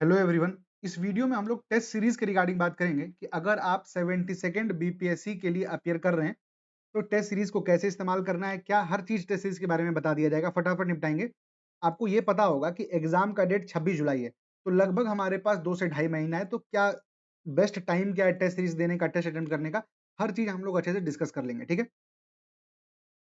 Hello everyone. इस video में हम लोग टेस्ट सीरीज के रिगार्डिंग बात करेंगे कि अगर आप 72nd बीपीएससी के लिए अपियर कर रहे हैं तो टेस्ट सीरीज को कैसे इस्तेमाल करना है, क्या हर चीज टेस्ट सीरीज के बारे में बता दिया जाएगा। फटाफट निपटाएंगे। आपको ये पता होगा कि एग्जाम का डेट 26 जुलाई है, तो लगभग हमारे पास 2 से ढाई महीना है। तो क्या बेस्ट टाइम क्या है टेस्ट सीरीज देने का, टेस्ट अटेम्प्ट करने का, हर चीज हम लोग अच्छे से डिस्कस कर लेंगे। ठीक है,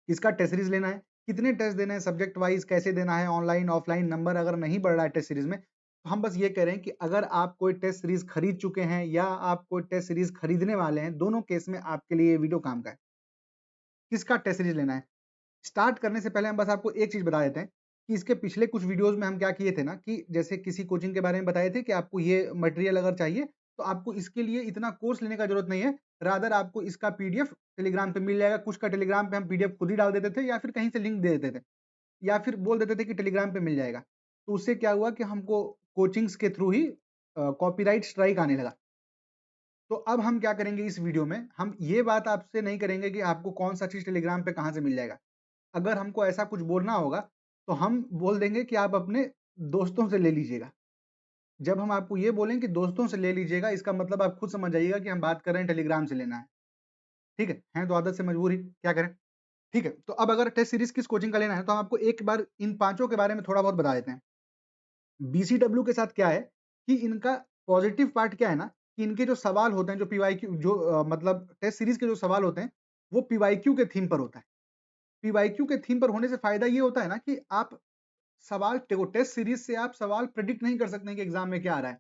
किसका टेस्ट सीरीज लेना है, कितने टेस्ट देने हैं, सब्जेक्ट वाइज कैसे देना है, ऑनलाइन ऑफलाइन, नंबर अगर नहीं बढ़ रहा है टेस्ट सीरीज में, तो हम बस ये कह रहे हैं कि अगर आप कोई टेस्ट सीरीज खरीद चुके हैं या आप कोई टेस्ट सीरीज खरीदने वाले हैं, दोनों केस में आपके लिए ये वीडियो काम का है। किसका टेस्ट सीरीज लेना है, स्टार्ट करने से पहले हम बस आपको एक चीज बता देते हैं कि इसके पिछले कुछ वीडियोस में हम क्या किए थे ना, कि जैसे किसी कोचिंग के बारे में बताए थे कि आपको ये मटेरियल अगर चाहिए तो आपको इसके लिए इतना कोर्स लेने का जरूरत नहीं है, रादर आपको इसका पीडीएफ टेलीग्राम पे मिल जाएगा। कुछ का टेलीग्राम पे हम पीडीएफ खुद ही डाल देते थे या फिर कहीं से लिंक दे देते थे या फिर बोल देते थे कि टेलीग्राम पे मिल जाएगा। तो उससे क्या हुआ कि हमको कोचिंग्स के थ्रू ही कॉपीराइट स्ट्राइक आने लगा। तो अब हम क्या करेंगे, इस वीडियो में हम ये बात आपसे नहीं करेंगे कि आपको कौन सा चीज टेलीग्राम पे कहाँ से मिल जाएगा। अगर हमको ऐसा कुछ बोलना होगा तो हम बोल देंगे कि आप अपने दोस्तों से ले लीजिएगा। जब हम आपको ये बोलें कि दोस्तों से ले लीजिएगा, इसका मतलब आप खुद समझ जाइएगा कि हम बात कर रहे हैं टेलीग्राम से लेना है। ठीक है, हैं तो आदत से मजबूर ही, क्या करें। ठीक है, तो अब अगर टेस्ट सीरीज किस कोचिंग का लेना है तो हम आपको एक बार इन पांचों के बारे में थोड़ा बहुत बता देते हैं। बीसीडब्ल्यू के साथ क्या है कि इनका पॉजिटिव पार्ट क्या है ना, कि इनके जो सवाल होते हैं, जो पीवाईक्यू, जो मतलब टेस्ट सीरीज के जो सवाल होते हैं, वो पीवाईक्यू के थीम पर होता है। पीवाईक्यू के थीम पर होने से फायदा ये होता है ना कि आप सवाल, देखो टेस्ट सीरीज से आप सवाल प्रिडिक्ट नहीं कर सकते हैं कि एग्जाम में क्या आ रहा है।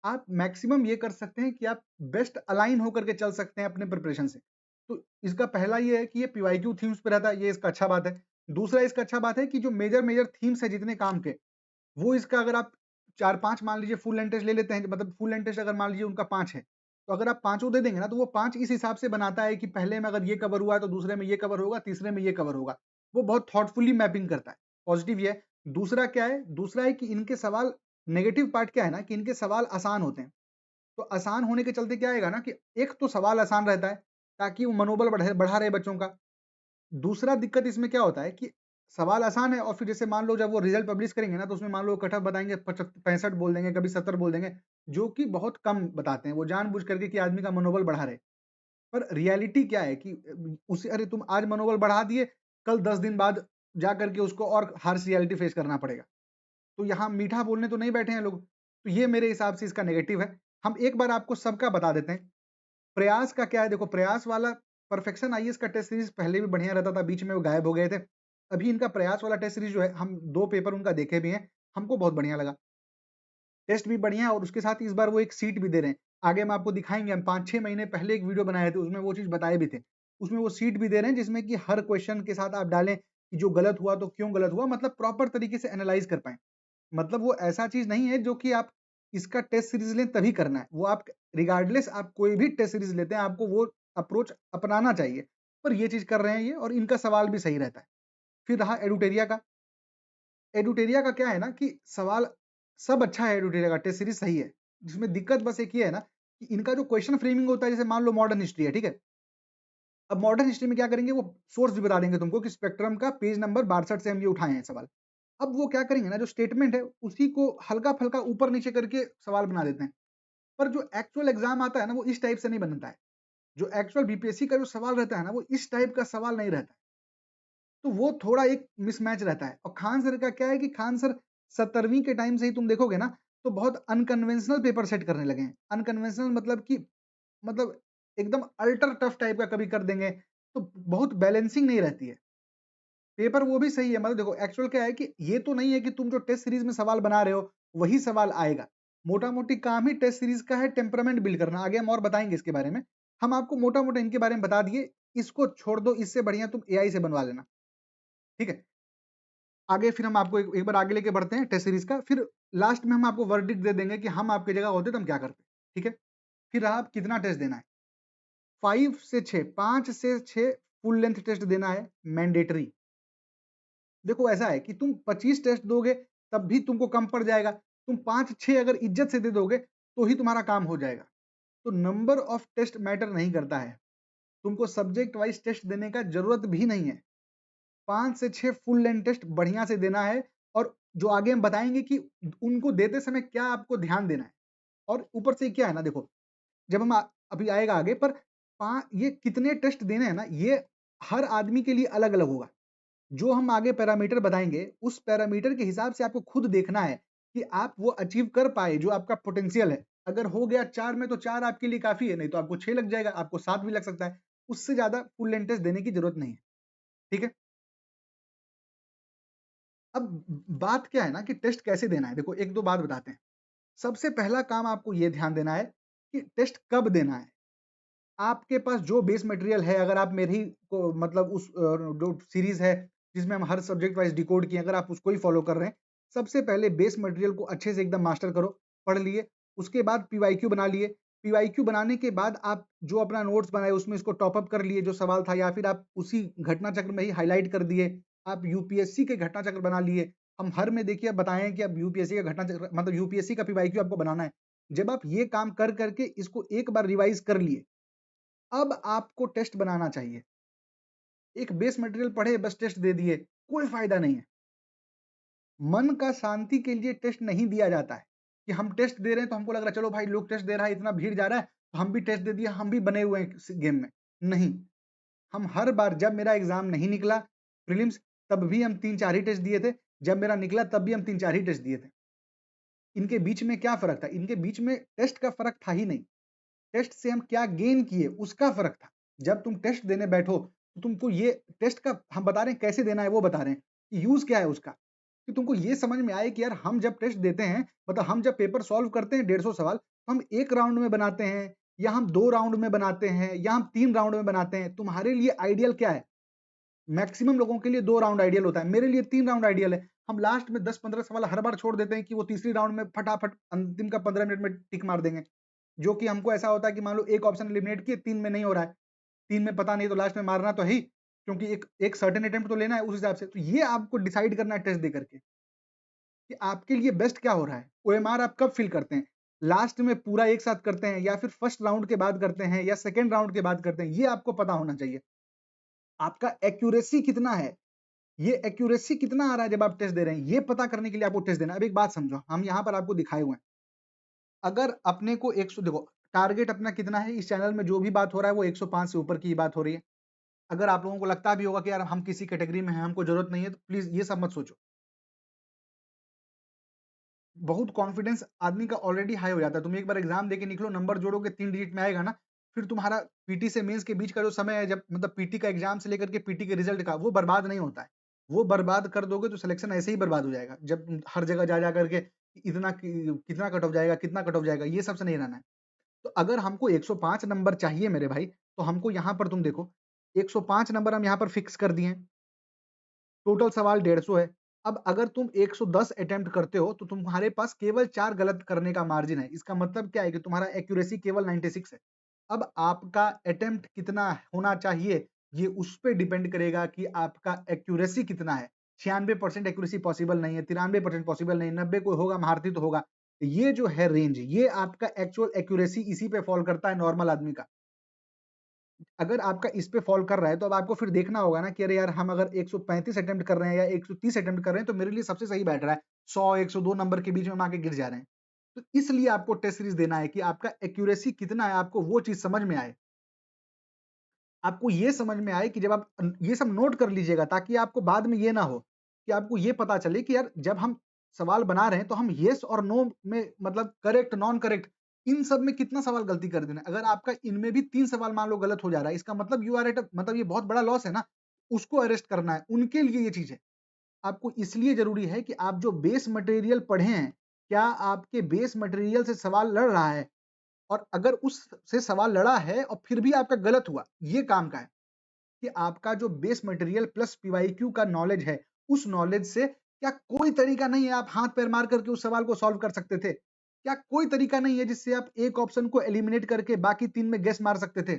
आप मैक्सिमम ये कर सकते हैं कि आप बेस्ट अलाइन होकर के चल सकते हैं अपने प्रिपरेशन से। तो इसका पहला ये है कि ये पीवाईक्यू थीम्स पे रहता है, ये इसका अच्छा बात है। दूसरा इसका अच्छा बात है कि जो मेजर मेजर थीम्स है जितने काम के, वो इसका अगर आप 4-5 मान लीजिए फुल लेंथ टेस्ट ले लेते हैं, मतलब फुल लेंथ टेस्ट अगर मान लीजिए उनका 5 है, तो अगर आप पाँचों दे देंगे ना, तो वो 5 इस हिसाब से बनाता है कि पहले में अगर ये कवर हुआ है तो दूसरे में ये कवर होगा, तीसरे में ये कवर होगा। वो बहुत थॉटफुली मैपिंग करता है। पॉजिटिव ये है। दूसरा क्या है? दूसरा है कि इनके सवाल, नेगेटिव पार्ट क्या है ना कि इनके सवाल आसान होते हैं। तो आसान होने के चलते क्या आएगा ना कि एक तो सवाल आसान रहता है ताकि वो मनोबल बढ़ा रहे बच्चों का। दूसरा दिक्कत इसमें क्या होता है कि सवाल आसान है और फिर जैसे मान लो जब वो रिजल्ट पब्लिश करेंगे ना, तो उसमें मान लो कट ऑफ बताएंगे 65 बोल देंगे, कभी 70 बोल देंगे, जो कि बहुत कम बताते हैं वो जानबूझ करके कि आदमी का मनोबल बढ़ा रहे। पर रियलिटी क्या है कि उसे, अरे तुम आज मनोबल बढ़ा दिए, कल 10 दिन बाद जा करके उसको और हार्श रियलिटी फेस करना पड़ेगा। तो यहाँ मीठा बोलने तो नहीं बैठे हैं लोग। तो ये मेरे हिसाब से इसका नेगेटिव है। हम एक बार आपको सबका बता देते हैं। प्रयास का क्या है, देखो प्रयास वाला, परफेक्शन आईएएस का टेस्ट सीरीज पहले भी बढ़िया रहता था, बीच में वो गायब हो गए थे। अभी इनका प्रयास वाला टेस्ट सीरीज जो है, हम 2 पेपर उनका देखे भी हैं, हमको बहुत बढ़िया लगा। टेस्ट भी बढ़िया है और उसके साथ इस बार वो एक सीट भी दे रहे हैं। आगे हम आपको दिखाएँगे, हम 5-6 महीने पहले एक वीडियो बनाए थे, उसमें वो चीज़ बताए भी थे। उसमें वो सीट भी दे रहे हैं जिसमें कि हर क्वेश्चन के साथ आप डालें कि जो गलत हुआ तो क्यों गलत हुआ, मतलब प्रॉपर तरीके से एनालाइज़ कर पाएँ। मतलब वो ऐसा चीज़ नहीं है जो कि आप इसका टेस्ट सीरीज लें तभी करना है। वो आप रिगार्डलेस आप कोई भी टेस्ट सीरीज लेते हैं, आपको वो अप्रोच अपनाना चाहिए। पर ये चीज़ कर रहे हैं ये, और इनका सवाल भी सही रहता है। फिर रहा एडुटेरिया का। एडुटेरिया का क्या है ना कि सवाल सब अच्छा है, एडुटेरिया का टेस्ट सीरीज सही है। जिसमें दिक्कत बस एक ये है ना कि इनका जो क्वेश्चन फ्रेमिंग होता है, जैसे मान लो मॉडर्न हिस्ट्री है, ठीक है? अब मॉडर्न हिस्ट्री में क्या करेंगे, वो सोर्स भी बता देंगे तुमको कि स्पेक्ट्रम का पेज नंबर 62 से हम ये उठाए हैं सवाल। अब वो क्या करेंगे ना, जो स्टेटमेंट है उसी को हल्का-फल्का ऊपर-नीचे करके सवाल बना देते हैं। पर जो एक्चुअल एग्ज़ाम आता है ना, वो इस टाइप से नहीं बनता है। जो एक्चुअल बीपीएससी का जो सवाल रहता है ना, वो इस टाइप का सवाल नहीं रहता है। तो वो थोड़ा एक मिसमैच रहता है। और खान सर का क्या है कि खान सर 17वीं के टाइम से ही तुम देखोगे ना, तो बहुत अनकन्वेंशनल पेपर सेट करने लगे हैं। अनकन्वेंशनल मतलब कि, मतलब एकदम अल्टर टफ टाइप का कभी कर देंगे, तो बहुत बैलेंसिंग नहीं रहती है। पेपर वो भी सही है, मतलब देखो एक्चुअल क्या है कि ये तो नहीं है कि तुम जो टेस्ट सीरीज में सवाल बना रहे हो वही सवाल आएगा। मोटा-मोटी काम ही टेस्ट सीरीज का है टेम्परामेंट बिल्ड करना। आगे हम और बताएँगे इसके बारे में। हम आपको मोटा-मोटा इनके बारे में बता दिए, इसको छोड़ दो, इससे बढ़िया तुम एआई से बनवा लेना। ठीक है? आगे फिर हम आपको एक एक बार आगे लेके बढ़ते हैं टेस्ट सीरीज का, फिर लास्ट में हम आपको वर्डिक्ट दे देंगे कि हम आपकी जगह होते तो हम क्या करते। ठीक है? फिर रहा अब कितना टेस्ट देना है। 5 से 6, 5 से 6 फुल लेंथ टेस्ट देना है मैंडेटरी। देखो ऐसा है कि तुम 25 टेस्ट दोगे तब भी तुमको कम पड़ जाएगा। तुम 5-6 अगर इज्जत से दे दोगे तो ही तुम्हारा काम हो जाएगा। तो नंबर ऑफ टेस्ट मैटर नहीं करता है। तुमको सब्जेक्ट वाइज टेस्ट देने का जरूरत भी नहीं है। 5 से 6 फुल लेंथ टेस्ट बढ़िया से देना है और जो आगे हम बताएंगे कि उनको देते समय क्या आपको ध्यान देना है। और ऊपर से क्या है ना, देखो जब हम अभी आएगा आगे, पर ये कितने टेस्ट देने हैं ना, ये हर आदमी के लिए अलग अलग होगा। जो हम आगे पैरामीटर बताएंगे, उस पैरामीटर के हिसाब से आपको खुद देखना है कि आप वो अचीव कर पाए जो आपका पोटेंशियल है। अगर हो गया 4 में तो 4 आपके लिए काफी है, नहीं तो आपको 6 लग जाएगा, आपको 7 भी लग सकता है। उससे ज्यादा फुल लेंथ टेस्ट देने की जरूरत नहीं है। ठीक है, अब बात क्या है ना कि टेस्ट कैसे देना है। देखो एक दो बात बताते हैं। सबसे पहला काम आपको ये ध्यान देना है कि टेस्ट कब देना है। आपके पास जो बेस मटेरियल है, अगर आप मेरी को मतलब उस जो सीरीज है जिसमें हम हर सब्जेक्ट वाइज डिकोड किए, अगर आप उसको ही फॉलो कर रहे हैं, सबसे पहले बेस मटेरियल को अच्छे से एकदम मास्टर करो, पढ़ लिए। उसके बाद पीवाईक्यू बना लिए। पीवाईक्यू बनाने के बाद आप जो अपना नोट्स बनाए उसमें इसको टॉप अप कर लिए जो सवाल था, या फिर आप उसी घटना चक्र में ही हाईलाइट कर दिए। आप यूपीएससी के घटना चक्र बना लिए। हम हर में देखिए बताएं कि अब यूपीएससी का घटना चक्र मतलब यूपीएससी का पीवाईक्यू आपको बनाना है। जब आप ये काम कर करके इसको एक बार रिवाइज कर लिए, अब आपको टेस्ट बनाना चाहिए। एक बेस मटेरियल पढ़े बस टेस्ट दे दिए, कोई फायदा नहीं है। मन का शांति के लिए टेस्ट नहीं दिया जाता है कि हम टेस्ट दे रहे हैं तो हमको लग रहा है चलो भाई लोग टेस्ट दे रहा है, इतना भीड़ जा रहा है तो हम भी टेस्ट दे दिए, हम भी बने हुए हैं इस गेम में। नहीं, हम हर बार, जब मेरा एग्जाम नहीं निकला प्रीलिम्स, तब भी हम 3-4 ही टेस्ट दिए थे। जब मेरा निकला तब भी हम 3-4 ही टेस्ट दिए थे। इनके बीच में क्या फर्क था? इनके बीच में टेस्ट का फर्क था ही नहीं। टेस्ट से हम क्या गेन किए उसका फर्क था। जब तुम टेस्ट देने बैठो तो तुमको ये टेस्ट का हम बता रहे हैं कैसे देना है, वो बता रहे हैं यूज क्या है उसका, कि तुमको ये समझ में आए कि यार हम जब टेस्ट देते हैं, मतलब हम जब पेपर सॉल्व करते हैं 150 सवाल, तो हम एक राउंड में बनाते हैं या हम 2 राउंड में बनाते हैं या हम 3 राउंड में बनाते हैं। तुम्हारे लिए आइडियल क्या है? मैक्सिमम लोगों के लिए 2 राउंड आइडियल होता है, मेरे लिए 3 राउंड आइडियल है। हम लास्ट में 10-15 सवाल हर बार छोड़ देते हैं कि वो तीसरी राउंड में फटाफट अंतिम का 15 मिनट में टिक मार देंगे। जो कि हमको ऐसा होता है कि मान लो एक ऑप्शन एलिमिनेट किए, 3 में नहीं हो रहा है, 3 में पता नहीं तो लास्ट में मारना तो है ही, क्योंकि एक एक सर्टेन अटेम्प्ट तो लेना है उस हिसाब से। तो ये आपको डिसाइड करना है टेस्ट दे करके कि आपके लिए बेस्ट क्या हो रहा है। ओएमआर आप कब फिल करते हैं? लास्ट में पूरा एक साथ करते हैं या फिर फर्स्ट राउंड के बाद करते हैं या सेकेंड राउंड के बाद करते हैं, ये आपको पता होना चाहिए। आपका एक्यूरेसी कितना है, ये एक्यूरेसी कितना आ रहा है जब आप टेस्ट दे रहे हैं, ये पता करने के लिए आपको टेस्ट देना है। अब एक बात समझो, हम यहाँ पर आपको दिखाए हुए हैं। अगर अपने को 100, देखो टारगेट अपना कितना है, इस चैनल में जो भी बात हो रहा है वो 105 से ऊपर की बात हो रही है। अगर आप लोगों को लगता भी होगा कि यार हम किसी कैटेगरी में हैं, हमको जरूरत नहीं है, तो प्लीज ये सब मत सोचो। बहुत कॉन्फिडेंस आदमी का ऑलरेडी हाई हो जाता है। तुम एक बार एग्जाम देके निकलो, नंबर जोड़ोगे 3 डिजिट में आएगा ना, फिर तुम्हारा पीटी से मेंस के बीच का जो समय है, जब मतलब पीटी का एग्जाम से लेकर के पीटी के रिजल्ट का, वो बर्बाद नहीं होता है। वो बर्बाद कर दोगे तो सिलेक्शन ऐसे ही बर्बाद हो जाएगा। जब हर जगह जा जा करके कितना कट ऑफ जाएगा, कितना कट ऑफ जाएगा, ये सबसे नहीं रहना है। तो अगर हमको 105 नंबर चाहिए मेरे भाई, तो हमको यहाँ पर तुम देखो 105 नंबर हम यहाँ पर फिक्स कर दिए हैं। टोटल सवाल 150 है। अब अगर तुम 110 अटेम्प्ट करते हो तो तुम्हारे पास केवल 4 गलत करने का मार्जिन है। इसका मतलब क्या है कि तुम्हारा एक्यूरेसी केवल 96 है। अब आपका अटेम्प्ट कितना होना चाहिए, ये उस पे डिपेंड करेगा कि आपका एक्यूरेसी कितना है। 96% एक्यूरेसी पॉसिबल नहीं है, 93% पॉसिबल नहीं, 90 कोई होगा महारथी तो होगा। ये जो है रेंज, ये आपका एक्चुअल एक्यूरेसी इसी पे फॉल करता है नॉर्मल आदमी का। अगर आपका इस पे फॉल कर रहा है तो अब आपको फिर देखना होगा ना कि अरे यार हम अगर 135 अटेम्प्ट कर रहे हैं या 130 अटेम्प्ट कर रहे हैं तो मेरे लिए सबसे सही बैठ रहा है, 100 102 नंबर के बीच में हम आके गिर जा रहे हैं। तो इसलिए आपको टेस्ट सीरीज देना है कि आपका एक्यूरेसी कितना है, आपको वो चीज समझ में आए। आपको ये समझ में आए कि जब आप ये सब नोट कर लीजिएगा, ताकि आपको बाद में ये ना हो कि आपको ये पता चले कि यार जब हम सवाल बना रहे हैं तो हम येस और नो में, मतलब करेक्ट नॉन करेक्ट, इन सब में कितना सवाल गलती कर देना है। अगर आपका इनमें भी 3 सवाल मान लो गलत हो जा रहा है, इसका मतलब यू आर एट, मतलब ये बहुत बड़ा लॉस है ना। उसको अरेस्ट करना है, उनके लिए ये चीज है। आपको इसलिए जरूरी है कि आप जो बेस मटेरियल पढ़े हैं, क्या आपके बेस मटेरियल से सवाल लड़ रहा है, और अगर उस से सवाल लड़ा है और फिर भी आपका गलत हुआ, ये काम का है कि आपका जो बेस मटेरियल प्लस पीवाईक्यू का नॉलेज है, उस नॉलेज से क्या कोई तरीका नहीं है आप हाथ पैर मार करके उस सवाल को सॉल्व कर सकते थे? क्या कोई तरीका नहीं है जिससे आप एक ऑप्शन को एलिमिनेट करके बाकी 3 में गेस मार सकते थे?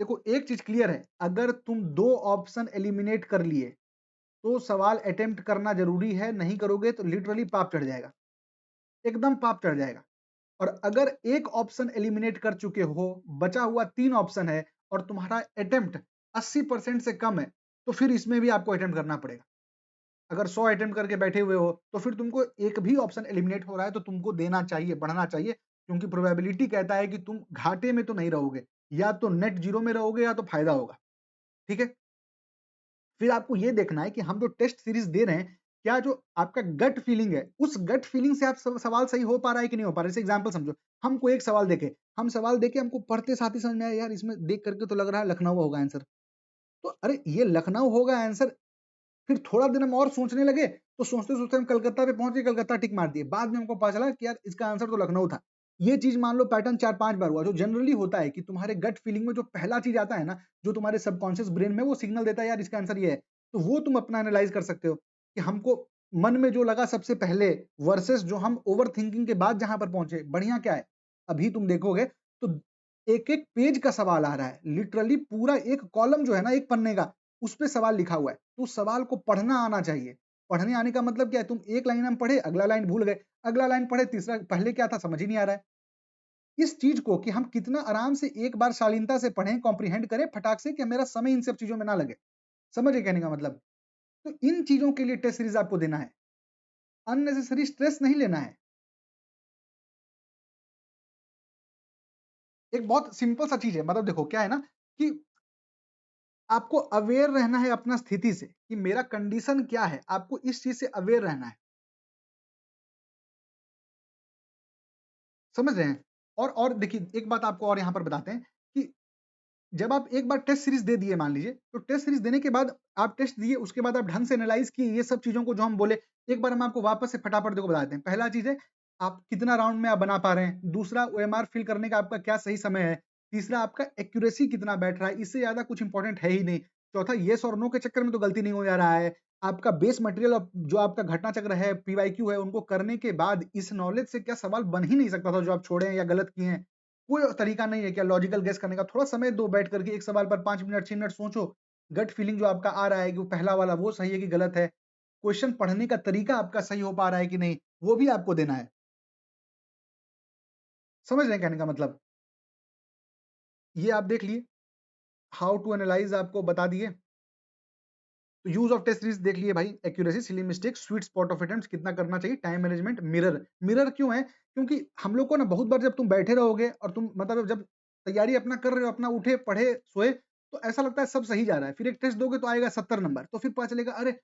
देखो एक चीज क्लियर है, अगर तुम 2 ऑप्शन एलिमिनेट कर लिए तो सवाल अटेम्प्ट करना जरूरी है, नहीं करोगे तो लिटरली पाप चढ़ जाएगा, एकदम पाप चढ़ जाएगा। और अगर एक ऑप्शन एलिमिनेट कर चुके हो, बचा हुआ 3 ऑप्शन है और तुम्हारा अटेम्प्ट 80% से कम है, तो फिर इसमें भी आपको अटेम्प्ट करना पड़ेगा। अगर 100 अटेम्प्ट करके बैठे हुए हो, तो फिर तुमको एक भी ऑप्शन एलिमिनेट हो रहा है तो तुमको देना चाहिए, बढ़ना चाहिए, क्योंकि प्रोबेबिलिटी कहता है कि तुम घाटे में तो नहीं रहोगे, या तो नेट ज़ीरो में रहोगे या तो फायदा होगा, ठीक है? फिर आपको ये देखना है कि हम जो टेस्ट सीरीज़ दे रहे हैं, क्या जो आपका गट फीलिंग है, उस गट फीलिंग से आप सवाल सही हो पा रहा है कि नहीं हो पा रहा है? जैसे एग्ज़ाम्पल समझो, हमको एक सवाल देके हम सवाल देके हमको पढ़ते साथ ही समझ में आया, यार इसमें देख करके तो लग रहा है लखनऊ होगा आंसर। तो अरे ये लखनऊ होगा आंसर, फिर थोड़ा दिन हम और सोचने लगे, तो सोचते-सोचते हम कलकत्ता पे पहुँच गए, कलकत्ता टिक मार दिए। बाद में हमको पता चला कि यार इसका आंसर तो लखनऊ था। ये चीज़ मान लो पैटर्न 4-5 बार हुआ, जो जनरली होता है कि तुम्हारे गट फीलिंग में जो पहला चीज़ आता है ना, जो तुम्हारे सबकॉन्शियस ब्रेन में वो सिग्नल देता है यार इसका आंसर ये है। तो वो तुम अपना एनालाइज़ कर सकते हो कि हमको मन में जो लगा सबसे पहले वर्सेस जो हम ओवरथिंकिंग के बाद जहाँ पर पहुँचे, बढ़िया क्या है? अभी तुम देखोगे तो एक-एक पेज का सवाल आ रहा है। लिटरली पूरा एक कॉलम जो है ना, एक पन्ने का, उसपे सवाल लिखा हुआ है। तो उस सवाल को पढ़ना आना चाहिए। पढ़ने आने का मतलब क्या है? तुम एक लाइन हम पढ़े, अगला लाइन भूल गए, अगला लाइन पढ़े, तीसरा पहले क्या था समझ ही नहीं आ रहा है। इस चीज़ को कि हम कितना आराम से एक बार शालीनता से पढ़ें, कॉम्प्रिहेंड करें फटाक से, कि मेरा समय इन सब चीज़ों में ना लगे। समझ गए कहने का मतलब? तो इन चीज़ों के लिए टेस्ट सीरीज़ आपको देना है। अननेसेसरी स्ट्रेस नहीं लेना है। एक बहुत सिंपल सा चीज़ है, मतलब देखो क्या है ना कि आपको अवेयर रहना है अपना स्थिति से कि मेरा कंडीशन क्या है, आपको इस चीज़ से अवेयर रहना है। समझ रहे हैं? और देखिए एक बात आपको और यहाँ पर बताते हैं कि जब आप एक बार टेस्ट सीरीज़ दे दिए मान लीजिए, तो टेस्ट सीरीज़ देने के बाद आप टेस्ट दिए, उसके बाद आप ढंग से एनालाइज़ किए ये सब चीज़ों को जो हम बोले, एक बार हम आपको वापस से फटाफट देखो बता देते हैं। पहला चीज़ है, आप कितना राउंड में आप बना पा रहे हैं। दूसरा ओएमआर फिल करने का आपका क्या सही समय है। तीसरा आपका एक्यूरेसी कितना बैठ रहा है, इससे ज़्यादा कुछ इंपॉर्टेंट है ही नहीं। चौथा येस और नो के चक्कर में तो गलती नहीं हो जा रहा है। आपका बेस मटेरियल जो आपका घटना चक्र है, पीवाईक्यू है, उनको करने के बाद इस नॉलेज से क्या सवाल बन ही नहीं सकता था जो आप छोड़े हैं या गलत किए हैं। कोई तरीका नहीं है क्या लॉजिकल गेस करने का? थोड़ा समय दो बैठ करके एक सवाल पर 5 मिनट 6 मिनट सोचो। गट फीलिंग जो आपका आ रहा है कि वो पहला वाला वो सही है कि गलत है। क्वेश्चन पढ़ने का तरीका आपका सही हो पा रहा है कि नहीं, वो भी आपको देना है। समझ रहे हैं कहने का मतलब? ये आप देख लिए, हाउ टू एनालाइज़ आपको बता दिए। तो यूज़ ऑफ टेस्ट सीरीज़ देख लिए भाई, accuracy, silly mistake, sweet spot of attempts कितना करना चाहिए, टाइम मैनेजमेंट, मिरर। मिरर क्यों है? क्योंकि हम लोग को ना बहुत बार जब तुम बैठे रहोगे और तुम मतलब जब तैयारी अपना कर रहे हो, अपना उठे, पढ़े, सोए, तो ऐसा लगता है सब सही जा रहा है। फिर एक टेस्ट दोगे तो आएगा 70 नंबर, तो फिर पता चलेगा अरे!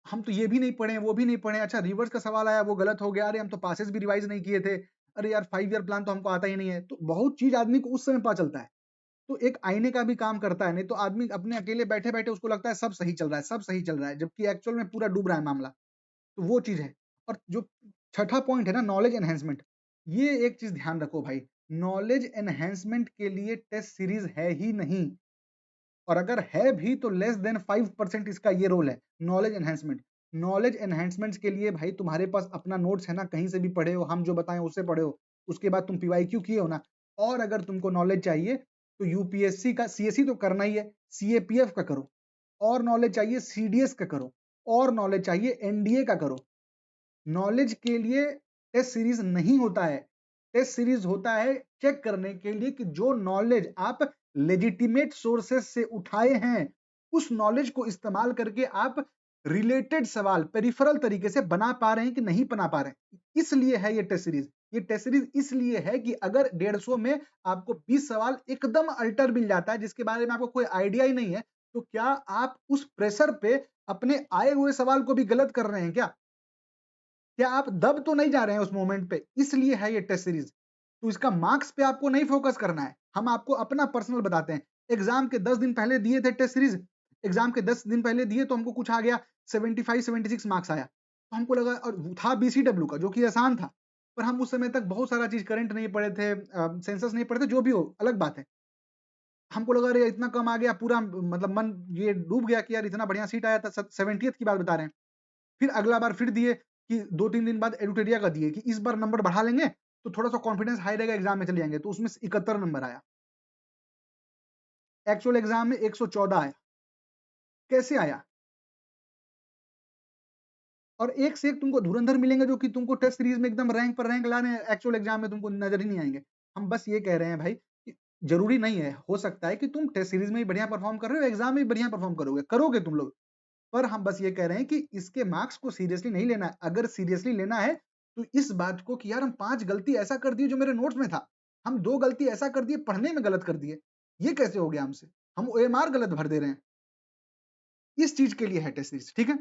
हम तो ये भी नहीं पढ़े, वो भी नहीं पढ़े, अच्छा रिवर्स का सवाल आया वो गलत हो गया, अरे हम तो पासेस भी रिवाइज़ नहीं किए थे, अरे यार 5 ईयर प्लान तो हमको आता ही नहीं है। तो बहुत चीज़ आदमी को उस समय पता चलता है। तो एक आईने का भी काम करता है, नहीं तो आदमी अपने अकेले बैठे-बैठे उसको लगता है सब सही चल रहा है, सब सही चल रहा है, जबकि एक्चुअल में पूरा डूब रहा है मामला। तो वो चीज़ है। और जो छठा पॉइंट है ना नॉलेज एनहांसमेंट, ये एक चीज़ ध्यान रखो भाई, नॉलेज एनहांसमेंट के लिए टेस्ट सीरीज़ है ही नहीं, और अगर है भी तो लेस देन 5% इसका ये रोल है, नॉलेज एनहांसमेंट। नॉलेज एनहांसमेंट्स के लिए भाई तुम्हारे पास अपना नोट्स है ना, कहीं से भी पढ़े हो, हम जो बताएँ उससे पढ़े हो, उसके बाद तुम पीवाईक्यू किए हो ना, और अगर तुमको नॉलेज चाहिए तो यूपीएससी का सीएसई तो करना ही है, सीएपीएफ का करो, और नॉलेज चाहिए सीडीएस का करो, और नॉलेज चाहिए एनडीए का करो। नॉलेज के लिए टेस्ट सीरीज नहीं होता है। टेस्ट सीरीज होता है चेक करने के लिए कि जो नॉलेज आप लेजिटिमेट सोर्सेस से उठाए हैं, उस नॉलेज को इस्तेमाल करके आप रिलेटेड सवाल पेरिफेरल तरीके से बना पा रहे हैं कि नहीं बना पा रहे हैं। इसलिए है ये टेस्ट सीरीज। ये टेस्ट सीरीज इसलिए है कि अगर 150 में आपको 20 सवाल एकदम अल्टर मिल जाता है जिसके बारे में आपको कोई आइडिया ही नहीं है, तो क्या आप उस प्रेशर पे अपने आए हुए सवाल को भी गलत कर रहे हैं क्या? क्या आप दब तो नहीं जा रहे हैं उस मोमेंट पे? इसलिए है ये टेस्ट सीरीज़। तो इसका मार्क्स पे आपको नहीं फ़ोकस करना है। हम आपको अपना पर्सनल बताते हैं। एग्ज़ाम के 10 दिन पहले दिए थे टेस्ट सीरीज़, एग्ज़ाम के 10 दिन पहले दिए तो हमको कुछ आ गया 75-76 मार्क्स आया। तो हमको लगा, और वो था बीसीडब्ल्यू का जो कि आसान था। पर हम उस समय तक बहुत सारा चीज़ करंट नहीं पढ़े थे, सेंसस नहीं पढ़े थे, जो भी हो अलग बात है। हमको लगा अरे इतना कम आ गया, पूरा मतलब मन ये डूब गया कि यार इतना बढ़िया सीट आया था, 70th की बात बता रहे हैं। फिर अगला बार फिर दिए कि 2-3 दिन बाद एडुटेरिया का दिए कि इस बार नंबर बढ़ा लेंगे, तो थोड़ा-सा कॉन्फिडेंस हाई रहेगा, एग्ज़ाम में चले जाएँगे, तो उसमें 71 नंबर आया। एक्चुअल एग्ज़ाम में 114 आया। कैसे आया? और एक से एक तुमको धुरंधर मिलेंगे जो कि तुमको टेस्ट सीरीज़ में एकदम रैंक पर रैंक ला रहे हैं, एक्चुअल एग्ज़ाम में तुमको नज़र ही नहीं आएँगे। हम बस ये कह रहे हैं भाई कि ज़रूरी नहीं है, हो सकता है कि तुम टेस्ट सीरीज़ में भी बढ़िया परफ़ॉर्म कर रहे हो, एग्ज़ाम में भी बढ़िया परफ़ॉर्म करोगे, करोगे तुम लोग। पर हम बस ये कह रहे हैं कि इसके मार्क्स को सीरियसली नहीं लेना है। अगर सीरियसली लेना है तो इस बात को कि यार हम 5 गलती ऐसा कर दिए जो मेरे नोट्स में था। हम 2 गलती ऐसा कर दिए पढ़ने में गलत कर दिए। ये कैसे हो गया हमसे? हम ओएमआर गलत भर दे रहे हैं। इस चीज़ के लिए है टेस्ट सीरीज़, ठीक है?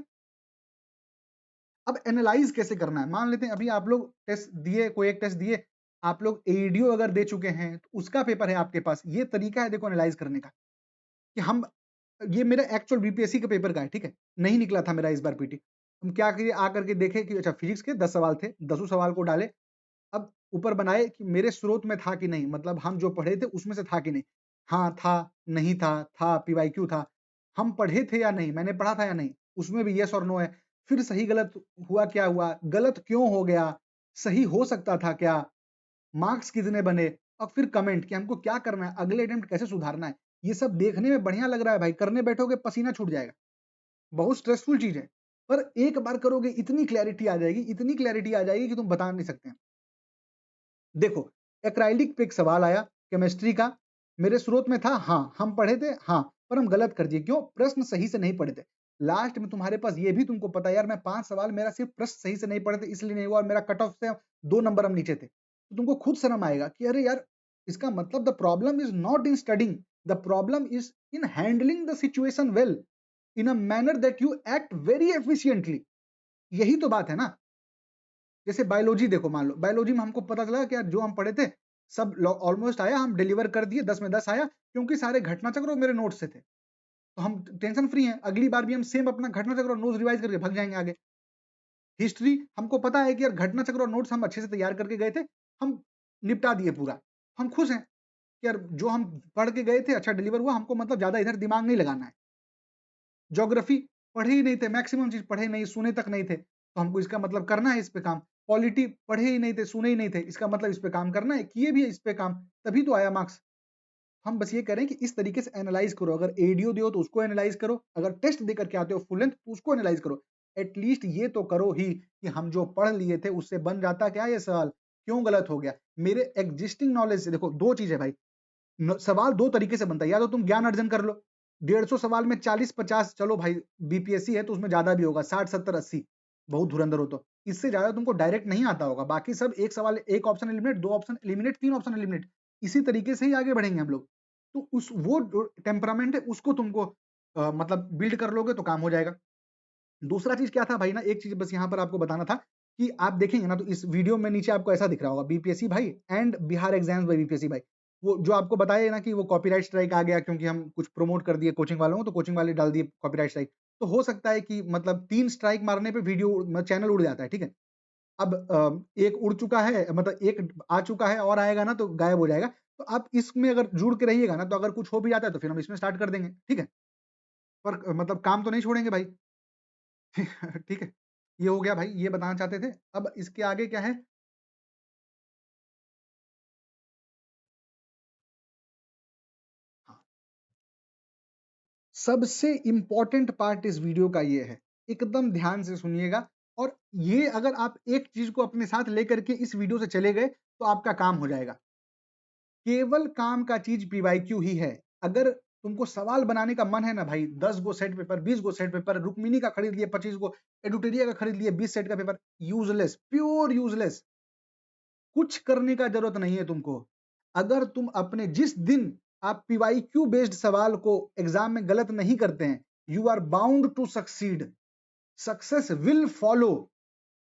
अब एनालाइज़ कैसे करना है? मान लेते हैं अभी आप लोग टेस्ट दिए, कोई एक टेस्ट दिए, आप लोग एईडीओ अगर दे चुके हैं, तो उसका पेपर है आपके पास। ये तरीका है देखो एनालाइज़ करने का, कि हम ये मेरा एक्चुअल बीपीएससी के पेपर का है, ठीक है? नहीं निकला था मेरा इस बार पीटी। हम क्या किए आकर के देखे कि अच्छा फिजिक्स के 10 सवाल थे, 10 सवाल को डाले। अब ऊपर बनाए कि मेरे स्रोत में था कि नहीं, मतलब हम जो पढ़े थे उसमें से था कि नहीं। हाँ, था, नहीं था, पीवाईक्यू था। हम पढ़े थे या नहीं, मैंने पढ़ा था या नहीं, उसमें भी येस और नो है। फिर सही गलत हुआ क्या हुआ, गलत क्यों हो गया, सही हो सकता था क्या, मार्क्स कितने बने और फिर कमेंट कि हमको क्या करना है, अगले अटेम्प्ट कैसे सुधारना है। ये सब देखने में बढ़िया लग रहा है भाई, करने बैठोगे पसीना छूट जाएगा। बहुत स्ट्रेसफुल चीज़ है, पर एक बार करोगे इतनी क्लैरिटी आ जाएगी, इतनी क्लैरिटी आ जाएगी कि तुम बता नहीं सकते। देखो, एक्राइलिक पे एक सवाल आया केमिस्ट्री का, मेरे स्रोत में था हाँ, हम पढ़े थे हाँ, पर हम गलत कर दिए क्यों? प्रश्न सही से नहीं पढ़े थे। लास्ट में तुम्हारे पास ये भी तुमको पता है यार मैं 5 सवाल मेरा सिर्फ प्रश्न सही से नहीं पढ़े थे इसलिए नहीं हुआ और मेरा कट ऑफ से 2 नंबर हम नीचे थे। तो तुमको खुद शर्म आएगा कि अरे यार, इसका मतलब the problem is not in studying, the problem is in handling the situation well, in a manner that you act very efficiently. यही तो बात है ना। जैसे बायोलॉजी देखो, मान लो बायोलॉजी में हमको पता चला कि यार जो हम पढ़े थे सब ऑलमोस्ट आया, हम डिलीवर कर दिए, 10 में 10 आया क्योंकि सारे घटना चक्र मेरे नोट से थे। तो हम टेंशन फ्री हैं, अगली बार भी हम सेम अपना घटना चक्र और नोट्स रिवाइज करके भाग जाएंगे आगे। हिस्ट्री हमको पता है कि यार घटना चक्र और नोट्स हम अच्छे से तैयार करके गए थे, हम निपटा दिए पूरा, हम खुश हैं कि यार जो हम पढ़ के गए थे अच्छा डिलीवर हुआ, हमको मतलब ज्यादा इधर दिमाग नहीं लगाना है। ज्योग्राफी पढ़े ही नहीं थे, मैक्सिमम चीज पढ़े नहीं, सुने तक नहीं थे, तो हमको इसका मतलब करना है इस पे काम। पॉलिटी पढ़े ही नहीं थे, सुने ही नहीं थे, इसका मतलब इस पे काम करना है, किए भी है इस पे काम, तभी तो आया मार्क्स। हम बस ये कह रहे हैं कि इस तरीके से एनालाइज करो, अगर एडीओ दो तो उसको एनालाइज करो, अगर टेस्ट देकर के आते हो फुल लेंथ तो उसको एनालाइज करो। एटलीस्ट ये तो करो ही कि हम जो पढ़ लिए थे उससे बन जाता क्या ये सवाल, क्यों गलत हो गया। मेरे एग्जिस्टिंग नॉलेज से देखो, दो चीज है भाई, सवाल दो तरीके से बनता है, या तो तुम ज्ञान अर्जन कर लो, 150 सवाल में 40-50, चलो भाई बीपीएससी है तो उसमें ज्यादा भी होगा, 60-70-80 बहुत धुरंधर हो, तो इससे ज्यादा तुमको डायरेक्ट नहीं आता होगा, बाकी सब एक सवाल, एक ऑप्शन एलिमिनेट, दो ऑप्शन एलिमिनेट, तीन ऑप्शन एलिमिनेट, इसी तरीके से ही आगे बढ़ेंगे हम लोग। तो उस वो टेम्परामेंट है उसको तुमको मतलब बिल्ड कर लोगे तो काम हो जाएगा। दूसरा चीज क्या था भाई ना, एक चीज बस यहाँ पर आपको बताना था कि आप देखेंगे ना तो इस वीडियो में नीचे आपको ऐसा दिख रहा होगा बीपीएससी भाई and Bihar exams by BPSC भाई। वो जो आपको बताया ना कि वो कॉपीराइट स्ट्राइक आ गया क्योंकि हम कुछ प्रमोट कर दिए कोचिंग वालों को, तो कोचिंग वाले डाल दिए कॉपीराइट स्ट्राइक। तो हो सकता है कि मतलब 3 स्ट्राइक मारने पे वीडियो चैनल उड़ जाता है, ठीक है। अब एक उड़ चुका है, मतलब एक आ चुका है और आएगा ना तो गायब हो जाएगा। तो आप इसमें अगर जुड़ के रहिएगा ना तो अगर कुछ हो भी जाता है तो फिर हम इसमें स्टार्ट कर देंगे, ठीक है। पर मतलब काम तो नहीं छोड़ेंगे भाई। ठीक है, ये हो गया भाई, ये बताना चाहते थे। अब इसके आगे क्या है? हाँ, सबसे इम्पोर्टेंट पार्ट इस वीडियो का ये है, एकदम ध्यान से सुनिएगा। और ये अगर आप एक चीज को अपने साथ लेकर के इस वीडियो से चले गए तो आपका काम हो जाएगा। केवल काम का चीज पीवाईक्यू ही है। अगर तुमको सवाल बनाने का मन है ना भाई, 10 गो सेट पेपर, 20 गो सेट पेपर, रुक्मिनी का खरीद लिए 25 गो, एडुटेरिया का खरीद लिए 20 सेट का पेपर, यूजलेस, प्योर यूजलेस। कुछ करने का जरूरत नहीं है तुमको। अगर तुम अपने जिस दिन आप पीवाईक्यू बेस्ड सवाल को एग्जाम में गलत नहीं करते हैं, you are bound to succeed, success will follow.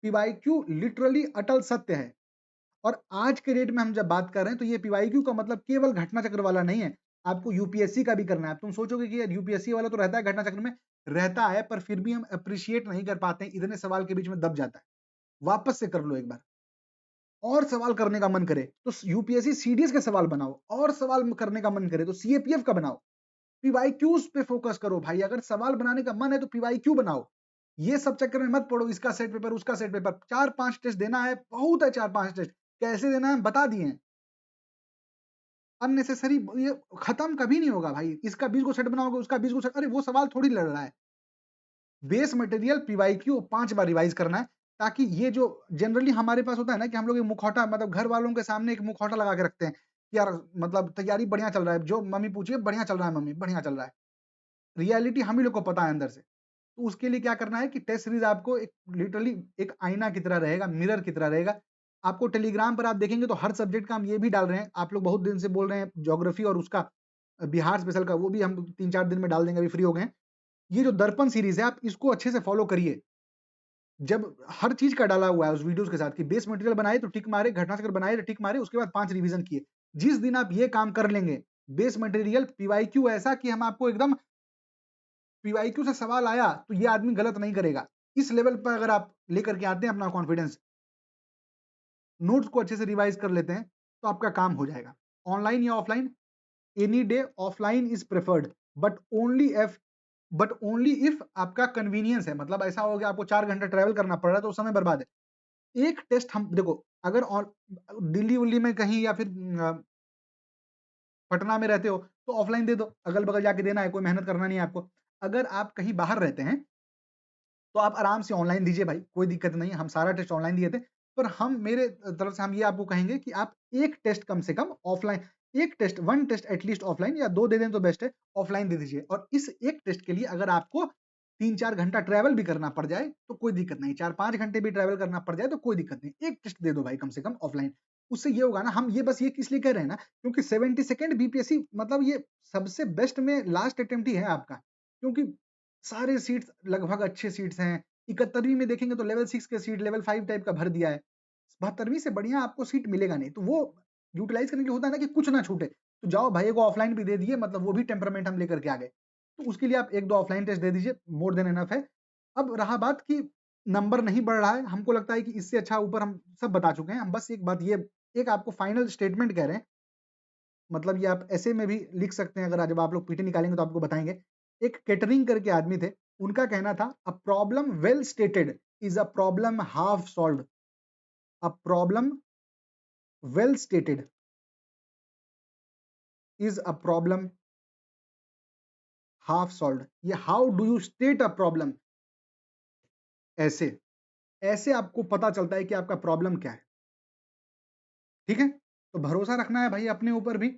PYQ literally अटल सत्य है। और आज के डेट में हम जब बात कर रहे हैं तो ये पीवाईक्यू का मतलब केवल घटना चक्र वाला नहीं है, आपको यूपीएससी का भी करना है। तुम सोचोगे कि यार यूपीएससी वाला तो रहता है घटना चक्र में, रहता है, पर फिर भी हम अप्रिशिएट नहीं कर पाते हैं, इतने सवाल के बीच में दब जाता है। वापस से कर लो एक बार, और सवाल करने का मन करे तो यूपीएससी सीडीएस के सवाल बनाओ, और सवाल करने का मन करे तो सीएपीएफ का बनाओ। पीवाईक्यूज पे फोकस करो भाई, अगर सवाल बनाने का मन है तो पीवाईक्यू बनाओ। ये सब चक्कर में मत पड़ो, इसका सेट पेपर उसका सेट पेपर, 4-5 टेस्ट देना है, बहुत है 4-5 टेस्ट, कैसे देना है बता दिए हैं। अननेसेसरी ये खत्म कभी नहीं होगा भाई, इसका 20 को सेट बनाओगे उसका 20 को सेट, अरे वो सवाल थोड़ी लड़ रहा है। बेस मटेरियल पीवाईक्यू 5 बार रिवाइज करना है, ताकि ये जो जनरली हमारे पास होता है ना कि हम लोग एक मुखौटा, मतलब घर वालों के सामने एक मुखौटा लगा के रखते हैं कि यार मतलब तैयारी बढ़िया चल रहा है, जो मम्मी पूछिए बढ़िया चल रहा है, मम्मी बढ़िया चल रहा है। रियलिटी हम ही लोग को पता है अंदर से। तो उसके लिए क्या करना है कि टेस्ट सीरीज आपको एक लिटरली एक आईना की तरह रहेगा, मिरर की तरह रहेगा। आपको टेलीग्राम पर आप देखेंगे तो हर सब्जेक्ट का हम ये भी डाल रहे हैं। आप लोग बहुत दिन से बोल रहे हैं ज्योग्राफी और उसका बिहार स्पेशल का, वो भी हम 3-4 दिन में डाल देंगे, अभी फ्री हो गए हैं। ये जो दर्पण सीरीज है, आप इसको अच्छे से फॉलो करिए। जब हर चीज का डाला हुआ है उस वीडियोस के साथ कि बेस मटेरियल बनाए तो टिक मारे, घटनाचक्र बनाए तो टिक मारे, उसके बाद 5 रिवीजन किए। जिस दिन आप ये काम कर लेंगे, बेस मटेरियल पीवाईक्यू ऐसा कि हम आपको एकदम पीवाईक्यू से सवाल आया तो ये आदमी गलत नहीं करेगा, इस लेवल पर अगर आप लेकर के आते हैं अपना कॉन्फिडेंस, नोट्स को अच्छे से रिवाइज कर लेते हैं, तो आपका काम हो जाएगा। ऑनलाइन या offline, any day offline is preferred, but only if आपका कन्वीनियंस है। मतलब ऐसा हो गया आपको 4 घंटे ट्रैवल करना पड़ रहा है तो समय बर्बाद है। एक टेस्ट हम देखो, अगर दिल्ली उल्ली में कहीं या फिर पटना में रहते हो तो ऑफलाइन दे दो, अगल बगल जाके देना है, कोई मेहनत करना नहीं है आपको। अगर आप कहीं बाहर रहते हैं तो आप आराम से ऑनलाइन दीजिए भाई, कोई दिक्कत नहीं है। हम सारा टेस्ट ऑनलाइन दिए थे, पर हम मेरे तरफ से हम ये आपको कहेंगे कि आप एक टेस्ट कम से कम ऑफलाइन, एक test, one test at least offline, या 2 दे दें तो बेस्ट है, ऑफलाइन दे दीजिए। और इस एक टेस्ट के लिए अगर आपको 3-4 घंटा ट्रैवल भी करना पड़ जाए तो कोई दिक्कत नहीं, 4-5 घंटे भी ट्रैवल करना पड़ जाए तो कोई दिक्कत नहीं, एक टेस्ट दे दो भाई कम से कम ऑफलाइन। उससे ये होगा ना, हम ये बस ये किस लिए कह रहे हैं ना, क्योंकि 72nd बीपीएससी मतलब ये सबसे बेस्ट में लास्ट अटेम्प्ट ही है आपका, क्योंकि सारे सीट्स लगभग अच्छे सीट्स हैं। 71वीं में देखेंगे तो लेवल 6 के सीट लेवल 5 टाइप का भर दिया है। 72वीं से बढ़िया आपको सीट मिलेगा नहीं, तो वो यूटिलाइज करने के लिए होता है ना कि कुछ ना छूटे, तो जाओ भाई को ऑफलाइन भी दे दिए, मतलब वो भी टेम्परामेंट हम लेकर के आ गए। तो उसके लिए आप 1-2 ऑफलाइन टेस्ट दे दीजिए, मोर देन इनफ है। अब रहा बात कि नंबर नहीं बढ़ रहा है, हमको लगता है कि इससे अच्छा ऊपर हम सब बता चुके हैं। हम बस एक बात ये, एक आपको फाइनल स्टेटमेंट कह रहे हैं, मतलब ये आप ऐसे में भी लिख सकते हैं, अगर जब आप लोग पीटी निकालेंगे तो आपको बताएंगे। एक केटरिंग करके आदमी थे, उनका कहना था, a problem well stated is a problem half solved, a problem well stated is a problem half solved. ये how do you state a problem, ऐसे ऐसे आपको पता चलता है कि आपका प्रॉब्लम क्या है। ठीक है, तो भरोसा रखना है भाई अपने ऊपर भी,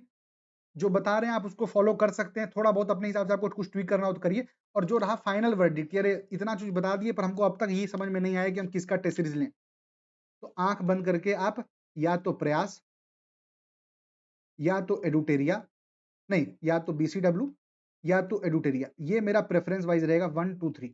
जो बता रहे हैं आप उसको फॉलो कर सकते हैं। थोड़ा बहुत अपने हिसाब से आपको कुछ ट्वीक करना हो तो करिए। और जो रहा फाइनल वर्डिक्ट, अरे इतना चीज बता दिए पर हमको अब तक ये समझ में नहीं आया कि हम किसका टेस्ट सीरीज लें, तो आंख बंद करके आप या तो प्रयास, या तो एडुटेरिया, नहीं, या तो बीसीडब्ल्यू, या तो एडुटेरिया, ये मेरा प्रेफरेंस वाइज रहेगा 1, 2, 3।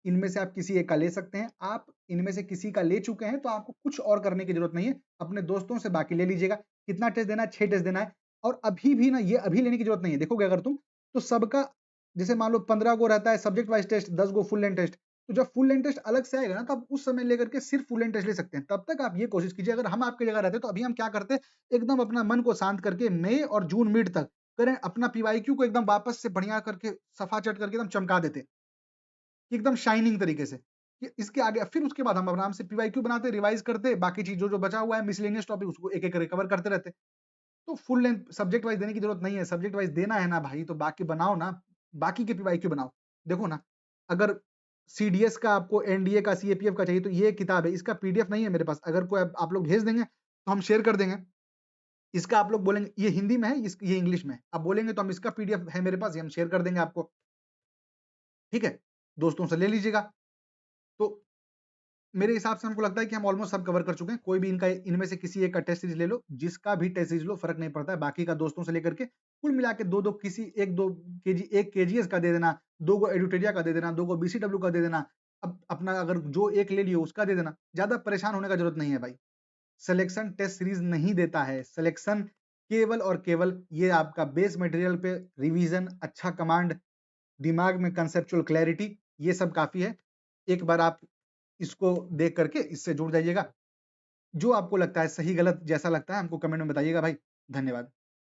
इनमें से आप किसी एक का ले सकते हैं। आप इनमें से किसी का ले चुके हैं तो आपको कुछ और करने की जरूरत नहीं है, अपने दोस्तों से बाकी ले लीजिएगा। कितना टेस्ट देना है? 6 टेस्ट देना है। और अभी भी ना, ये अभी लेने की जरूरत नहीं है। देखोगे अगर तुम, तो सबका, जैसे मान लो 15 गो रहता है सब्जेक्ट वाइज टेस्ट, 10 गो फुल लेंथ टेस्ट, तो जब फुल लेंथ टेस्ट अलग से आएगा ना, तो आप उस समय लेकर के सिर्फ फुल लेंथ टेस्ट ले सकते हैं। तब तक आप ये कोशिश कीजिए, अगर हम आपकी जगह रहते तो अभी हम क्या करते, एकदम अपना मन को शांत करके मई और जून मिड तक करें, अपना पीवाईक्यू को एकदम वापस से बढ़िया करके सफा चट करके एकदम चमका देते, एकदम शाइनिंग तरीके से। कि इसके आगे फिर उसके बाद हम आराम से पीवाईक्यू बनाते, रिवाइज करते, बाकी चीज जो जो बचा हुआ है मिसलेनियस टॉपिक, उसको एक एक रिकवर करते रहते। तो फुल लेंथ सब्जेक्ट वाइज देने की जरूरत नहीं है। सब्जेक्ट वाइज देना है ना भाई, तो बाकी बनाओ ना, बाकी के पीवाईक्यू बनाओ। देखो ना, अगर सीडीएस का आपको, एनडीए का, सीएपीएफ का चाहिए तो ये किताब है, इसका पीडीएफ नहीं है मेरे पास। अगर कोई आप लोग भेज देंगे तो हम शेयर कर देंगे। इसका आप लोग बोलेंगे ये हिंदी में है, ये इंग्लिश में है, आप बोलेंगे तो हम, इसका पीडीएफ है मेरे पास, ये हम शेयर कर देंगे आपको। ठीक है, दोस्तों से ले लीजिएगा। तो मेरे हिसाब से हमको लगता है कि हम ऑलमोस्ट सब कवर कर चुके हैं। कोई भी इनका, इनमें से किसी एक का टेस्ट सीरीज ले लो, जिसका भी टेस्ट सीरीज लो फर्क नहीं पड़ता है, बाकी का दोस्तों से लेकर के कुल मिला के दो दो, किसी एक दो केजी, एक केजीएस का दे देना, 2 गो एडुटेरिया का दे देना, 2 गो बीसीडब्ल्यू का दे देना। अब अपना अगर जो एक ले लियो उसका दे देना, ज्यादा परेशान होने का जरूरत नहीं है भाई। सिलेक्शन टेस्ट सीरीज नहीं देता है, सिलेक्शन केवल और केवल ये आपका बेस मटेरियल पे रिवीजन, अच्छा कमांड, दिमाग में कंसेप्चुअल क्लैरिटी, ये सब काफी है। एक बार आप इसको देख करके इससे जुड़ जाइएगा। जो आपको लगता है सही गलत जैसा लगता है हमको कमेंट में बताइएगा भाई। धन्यवाद।